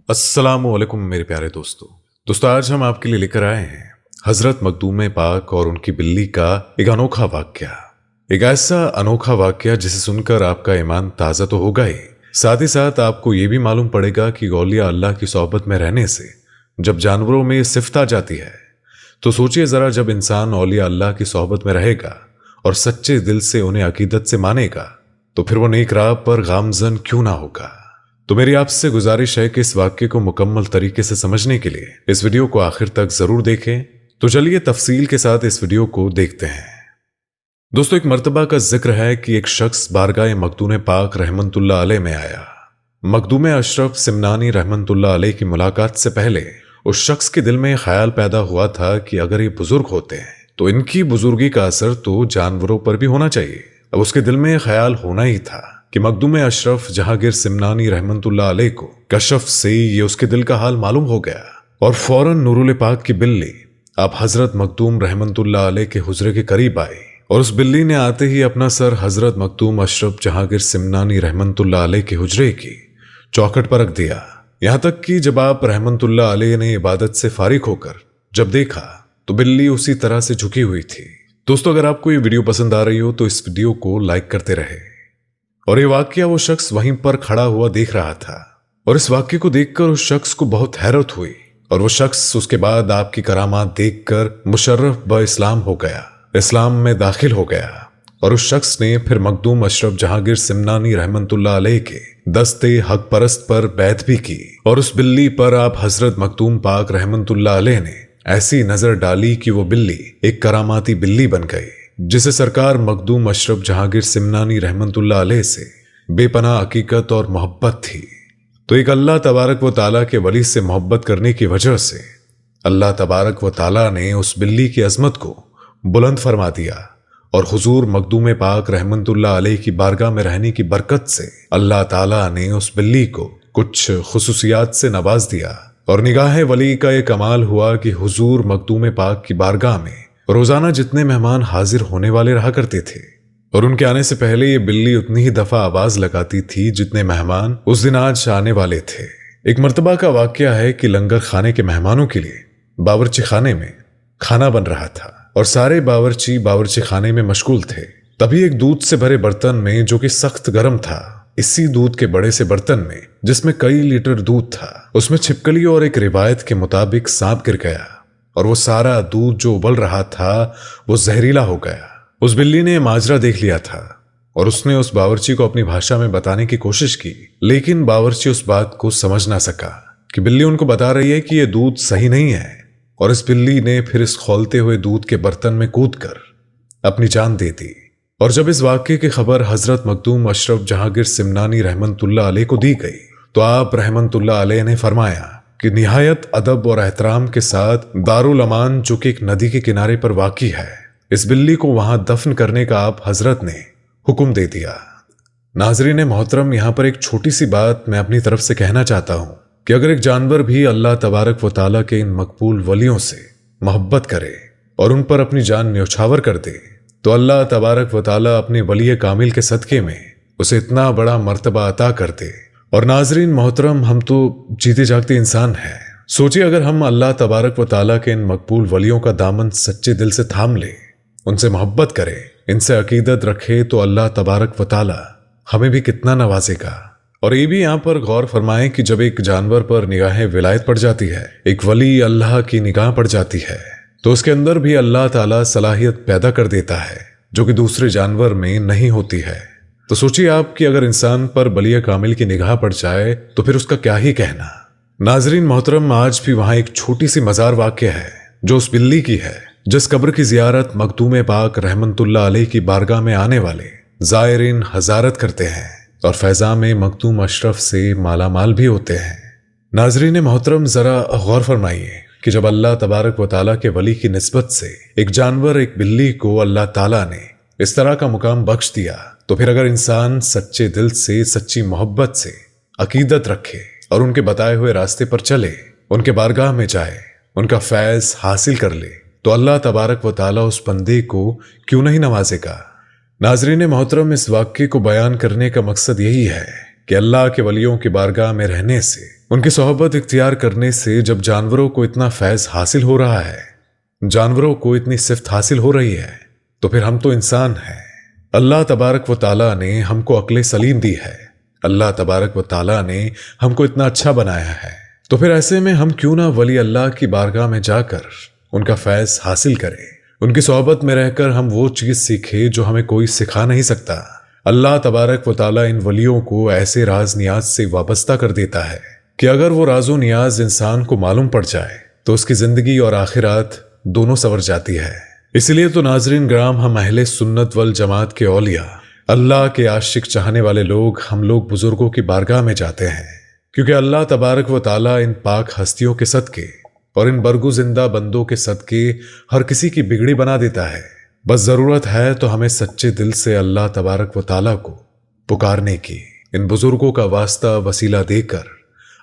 अस्सलाम वालेकुम मेरे प्यारे दोस्तों आज हम आपके लिए लेकर आए हैं हजरत मखदूम पाक और उनकी बिल्ली का एक अनोखा वाकया। एक ऐसा अनोखा वाकया जिसे सुनकर आपका ईमान ताज़ा तो होगा ही, साथ ही साथ आपको ये भी मालूम पड़ेगा कि औलिया अल्लाह की सोहबत में रहने से जब जानवरों में सिफ्त आ जाती है तो सोचिए ज़रा, जब इंसान औलिया अल्लाह की सोहबत में रहेगा और सच्चे दिल से उन्हें अकीदत से मानेगा तो फिर वो नेक राह पर गामजन क्यों ना होगा। तो मेरी आपसे गुजारिश है कि इस वाक्य को मुकम्मल तरीके से समझने के लिए इस वीडियो को आखिर तक जरूर देखें। तो चलिए तफसील के साथ इस वीडियो को देखते हैं। दोस्तों, एक मर्तबा का जिक्र है कि एक शख्स बारगाह मखदूम पाक रहमतुल्लाह अलैह में आया। मखदूम अशरफ सिमनानी रहमतुल्लाह अलैह की मुलाकात से पहले उस शख्स के दिल में ख्याल पैदा हुआ था कि अगर ये बुजुर्ग होते हैं तो इनकी बुजुर्गी का असर तो जानवरों पर भी होना चाहिए। अब उसके दिल में ख्याल होना ही था कि मखदूम अशरफ जहांगीर सिमनानी रहमतुल्लाह अलैह को कशफ से ये उसके दिल का हाल मालूम हो गया और फौरन नूरुल पाक की बिल्ली आप हजरत मखदूम रहमतुल्लाह अलैह के हुजरे के करीब आई और उस बिल्ली ने आते ही अपना सर हजरत मखदूम अशरफ जहांगीर सिमनानी रहमतुल्लाह अलैह के हुजरे की चौखट पर रख दिया। यहां तक कि जब आप रहमतुल्लाह अलैह ने इबादत से फारिग होकर जब देखा तो बिल्ली उसी तरह से झुकी हुई थी। दोस्तों, अगर आपको ये वीडियो पसंद आ रही हो तो इस वीडियो को लाइक करते रहे। और ये वाकया वो शख्स वहीं पर खड़ा हुआ देख रहा था और इस वाक्य को देखकर उस शख्स को बहुत हैरत हुई और वो शख्स उसके बाद आपकी करामात देखकर मुशर्रफ ब इस्लाम हो गया, इस्लाम में दाखिल हो गया। और उस शख्स ने फिर मखदूम अशरफ जहांगीर सिमनानी रहमतुल्लाह अलैह के दस्ते हक परस्त पर बैत भी की और उस बिल्ली पर आप हजरत मखदूम पाक रहमतुल्लाह अलैह ने ऐसी नजर डाली कि वो बिल्ली एक करामाती बिल्ली बन गई, जिसे सरकार मखदूम अशरफ जहांगीर सिमनानी रहमतुल्लाह अलैह से बेपनाह हकीकत और मोहब्बत थी। तो एक अल्लाह तबारक व ताला के वली से मोहब्बत करने की वजह से अल्लाह तबारक व ताला ने उस बिल्ली की अजमत को बुलंद फरमा दिया और हुजूर मखदूम पाक रहमतुल्लाह अलैह की बारगाह में रहने की बरकत से अल्लाह ताला ने उस बिल्ली को कुछ खुसूसियात से नवाज दिया। और निगाह वली का ये कमाल हुआ कि हुजूर मखदूम पाक की बारगाह में रोजाना जितने मेहमान हाजिर होने वाले रहा करते थे और उनके आने से पहले ये बिल्ली उतनी ही दफा आवाज लगाती थी जितने मेहमान उस दिन आज आने वाले थे। एक मर्तबा का वाकया है कि लंगर खाने के मेहमानों के लिए बावर्ची खाने में खाना बन रहा था और सारे बावर्ची खाने में मशगूल थे। तभी एक दूध से भरे बर्तन में, जो कि सख्त गर्म था, इसी दूध के बड़े से बर्तन में जिसमें कई लीटर दूध था, उसमें छिपकली और एक रिवायत के मुताबिक सांप गिर गया और वो सारा दूध जो उबल रहा था वो जहरीला हो गया। उस बिल्ली ने माजरा देख लिया था और उसने उस बावर्ची को अपनी भाषा में बताने की कोशिश की, लेकिन बावर्ची उस बात को समझ ना सका कि बिल्ली उनको बता रही है कि यह दूध सही नहीं है। और इस बिल्ली ने फिर इस खौलते हुए दूध के बर्तन में कूदकर अपनी जान दे दी। और जब इस वाक्य की खबर हजरत मखदूम अशरफ जहांगीर सिमनानी रहमतुल्लाह अलैह को दी गई तो आप रहमतुल्लाह अलैह ने फरमाया कि निहायत अदब और एहतराम के साथ दारुल अमान, जो कि एक नदी के किनारे पर वाक़ी है, इस बिल्ली को वहां दफन करने का आप हजरत ने हुक्म दे दिया। नाजरीन मोहतरम, यहां पर एक छोटी सी बात मैं अपनी तरफ से कहना चाहता हूं कि अगर एक जानवर भी अल्लाह तबारक व ताला के इन मकबूल वलियों से मोहब्बत करे और उन पर अपनी जान न्यौछावर कर दे तो अल्लाह तबारक व ताला अपने वली कामिल के सदके में उसे इतना बड़ा मर्तबा अता कर दे। और नाजरीन मोहतरम, हम तो जीते जागते इंसान हैं। सोचिए, अगर हम अल्लाह तबारक व ताला के इन मकबूल वलियों का दामन सच्चे दिल से थाम ले, उनसे मोहब्बत करे, इनसे अकीदत रखे, तो अल्लाह तबारक व ताला हमें भी कितना नवाजेगा। और ये भी यहाँ पर गौर फरमाएं कि जब एक जानवर पर निगाह विलायत पड़ जाती है, एक वली अल्लाह की निगाह पड़ जाती है, तो उसके अंदर भी अल्लाह ताला सलाहियत पैदा कर देता है जो कि दूसरे जानवर में नहीं होती है। तो सोचिए आप कि अगर इंसान पर बलिया कामिल की निगाह पड़ जाए तो फिर उसका क्या ही कहना। नाजरीन मोहतरम, आज भी वहां एक छोटी सी मजार वाक़या है जो उस बिल्ली की है जिस कब्र की जियारत मखदूम पाक रहमतुल्लाह अलैह की बारगाह में आने वाले ज़ायरीन हज़ारत करते हैं और फैज़ाम मखदूम अशरफ से माला माल भी होते हैं। नाजरीन मोहतरम, जरा गौर फरमाइए कि जब अल्लाह तबारक व ताला के वली की निस्बत से एक जानवर, एक बिल्ली को अल्लाह ताला ने इस तरह का मुकाम बख्श दिया, तो फिर अगर इंसान सच्चे दिल से, सच्ची मोहब्बत से अकीदत रखे और उनके बताए हुए रास्ते पर चले, उनके बारगाह में जाए, उनका फैज़ हासिल कर ले, तो अल्लाह तबारक व ताला उस बंदे को क्यों नहीं नवाजेगा। नाजरीन मोहतरम, इस वाक्य को बयान करने का मकसद यही है कि अल्लाह के वलियों की बारगाह में रहने से ان کی صحبت اختیار کرنے سے جب جانوروں کو اتنا فیض حاصل ہو رہا ہے، جانوروں کو اتنی صفت حاصل ہو رہی ہے، تو پھر ہم تو انسان ہیں۔ اللہ تبارک و تعالیٰ نے ہم کو عقل سلیم دی ہے، اللہ تبارک و تعالیٰ نے ہم کو اتنا اچھا بنایا ہے، تو پھر ایسے میں ہم کیوں نہ ولی اللہ کی بارگاہ میں جا کر ان کا فیض حاصل کریں، ان کی صحبت میں رہ کر ہم وہ چیز سیکھیں جو ہمیں کوئی سکھا نہیں سکتا۔ اللہ تبارک و تعالیٰ ان ولیوں کو ایسے راز نیاز سے وابستہ کر دیتا ہے کہ اگر وہ راز و نیاز انسان کو معلوم پڑ جائے تو اس کی زندگی اور آخرات دونوں سنور جاتی ہے۔ اس لیے تو ناظرین گرام، ہم اہل سنت والجماعت کے اولیاء، اللہ کے عاشق چاہنے والے لوگ، ہم لوگ بزرگوں کی بارگاہ میں جاتے ہیں، کیونکہ اللہ تبارک و تعالیٰ ان پاک ہستیوں کے صدقے اور ان برگو زندہ بندوں کے صدقے ہر کسی کی بگڑی بنا دیتا ہے۔ بس ضرورت ہے تو ہمیں سچے دل سے اللہ تبارک و تعالیٰ کو پکارنے کی، ان بزرگوں کا واسطہ وسیلہ دے کر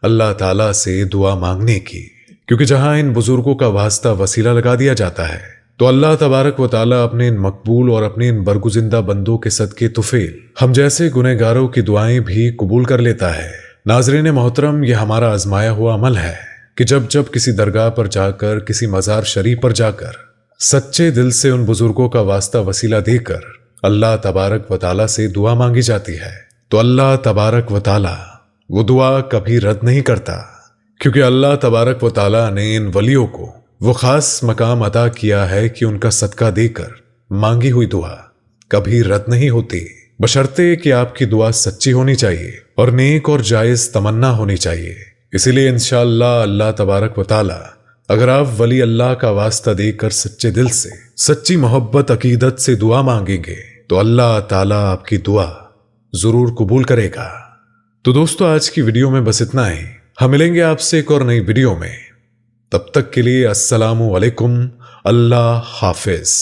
اللہ تعالیٰ سے دعا مانگنے کی، کیونکہ جہاں ان بزرگوں کا واسطہ وسیلہ لگا دیا جاتا ہے تو اللہ تبارک و تعالیٰ اپنے ان مقبول اور اپنے ان برگزیدہ بندوں کے صدقے طفیل ہم جیسے گنہگاروں کی دعائیں بھی قبول کر لیتا ہے۔ ناظرین محترم، یہ ہمارا آزمایا ہوا عمل ہے کہ جب کسی درگاہ پر جا کر، کسی مزار شریف پر جا کر سچے دل سے ان بزرگوں کا واسطہ وسیلہ دے کر اللہ تبارک و تعالیٰ سے دعا مانگی جاتی ہے تو اللہ تبارک و تعالیٰ وہ دعا کبھی رد نہیں کرتا، کیونکہ اللہ تبارک و تعالیٰ نے ان ولیوں کو وہ خاص مقام عطا کیا ہے کہ ان کا صدقہ دے کر مانگی ہوئی دعا کبھی رد نہیں ہوتی، بشرطے کہ آپ کی دعا سچی ہونی چاہیے اور نیک اور جائز تمنا ہونی چاہیے۔ اسی لیے انشاءاللہ اللہ تبارک و تعالیٰ اگر آپ ولی اللہ کا واسطہ دے کر سچے دل سے، سچی محبت عقیدت سے دعا مانگیں گے تو اللہ تعالیٰ آپ کی دعا ضرور قبول کرے گا۔ تو دوستو، آج کی ویڈیو میں بس اتنا ہی، ہم ملیں گے آپ سے ایک اور نئی ویڈیو میں، تب تک کے لیے السلام علیکم، اللہ حافظ۔